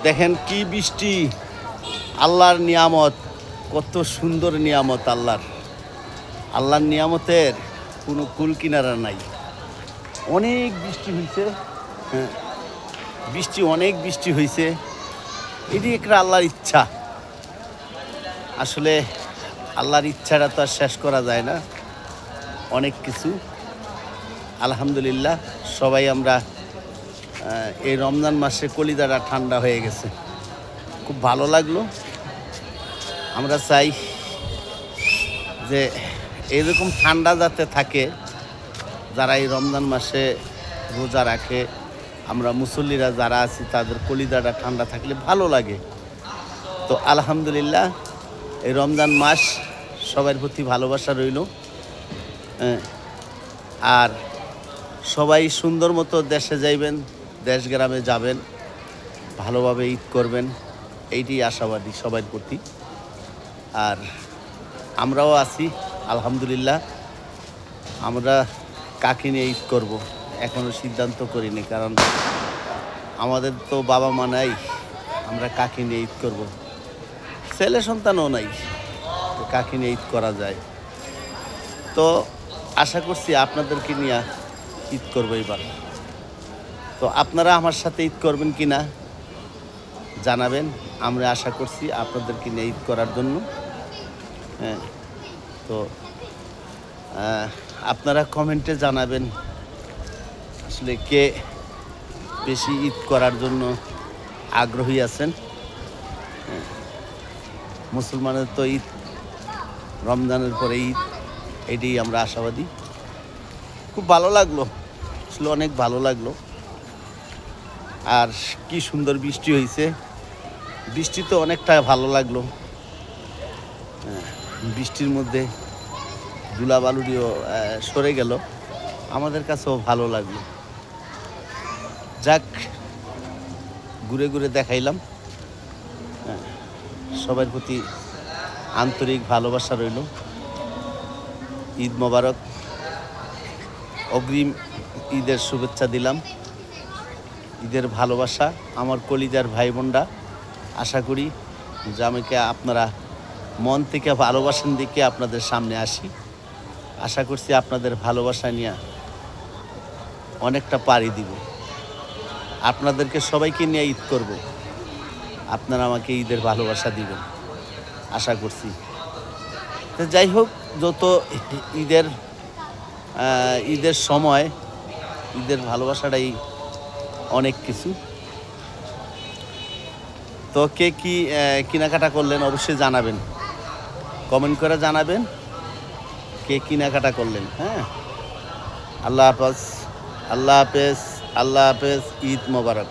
দেখেন কি বৃষ্টি, আল্লাহর নিয়ামত, কত সুন্দর নিয়ামত আল্লাহর নিয়ামতের কোনো কুল কিনারা নাই। অনেক বৃষ্টি হয়েছে, হ্যাঁ অনেক বৃষ্টি হয়েছে। এটি একটা আল্লাহর ইচ্ছা। আসলে আল্লাহর ইচ্ছাটা তো আর শেষ করা যায় না, অনেক কিছু। আলহামদুলিল্লাহ সবাই আমরা এই রমজান মাসে কলিজাটা ঠান্ডা হয়ে গেছে, খুব ভালো লাগলো। আমরা চাই যে এরকম ঠান্ডা যাতে থাকে, যারা এই রমজান মাসে রোজা রাখে, আমরা মুসল্লিরা যারা আছি তাদের কলিজাটা ঠান্ডা থাকলে ভালো লাগে। তো আলহামদুলিল্লাহ এই রমজান মাস সবার প্রতি ভালোবাসা রইল। আর সবাই সুন্দর মতো দেশে যাইবেন, দেশ গ্রামে যাবেন, ভালোভাবে ঈদ করবেন, এইটি আশাবাদী সবার প্রতি। আর আমরাও আছি আলহামদুলিল্লাহ। আমরা কাকে নিয়ে ঈদ করব এখনও সিদ্ধান্ত করিনি, কারণ আমাদের তো বাবা মা নাই, আমরা কাকে নিয়ে ঈদ করব, ছেলে সন্তানও নাই, তো কাকে নিয়ে ঈদ করা যায়। তো আশা করছি আপনাদেরকে নিয়ে ঈদ করবো এবার। তো আপনারা আমার সাথে ঈদ করবেন কি না জানাবেন। আমরা আশা করছি আপনাদেরকে নিয়ে ঈদ করার জন্য। হ্যাঁ, তো আপনারা কমেন্টে জানাবেন আসলে কে বেশি ঈদ করার জন্য আগ্রহী আছেন। মুসলমানের তো ঈদ, রমজানের পরে ঈদ, এটাই আমরা আশাবাদী। খুব ভালো লাগলো, আসলে অনেক ভালো লাগলো। আর কি সুন্দর বৃষ্টি হয়েছে, বৃষ্টি তো অনেকটা ভালো লাগলো। বৃষ্টির মধ্যে ধুলাবালুরিও সরে গেল, আমাদের কাছেও ভালো লাগলো। যাক, ঘুরে ঘুরে দেখাইলাম। সবার প্রতি আন্তরিক ভালোবাসা রইল। ঈদ মোবারক, অগ্রিম ঈদের শুভেচ্ছা দিলাম। ঈদের ভালোবাসা আমার কলিজার ভাই বোনরা, আশা করি যে আমাকে আপনারা মন থেকে ভালোবাসেন দিকে আপনাদের সামনে আসি। আশা করছি আপনাদের ভালোবাসা নিয়ে অনেকটা পাড়ি দিব। আপনাদেরকে সবাইকে নিয়ে ঈদ করব, আপনারা আমাকে ঈদের ভালোবাসা দিবেন আশা করছি। তো যাই হোক, যত ঈদের সময় ঈদের ভালোবাসাটাই অনেক কিছু। তো কে কি কেনাকাটা করলেন অবশ্যই জানাবেন, কমেন্ট করে জানাবেন কে কেনাকাটা করলেন। হ্যাঁ, আল্লাহ হাফেজ, আল্লাহ হাফেজ, আল্লাহ হাফেজ, ঈদ মোবারক।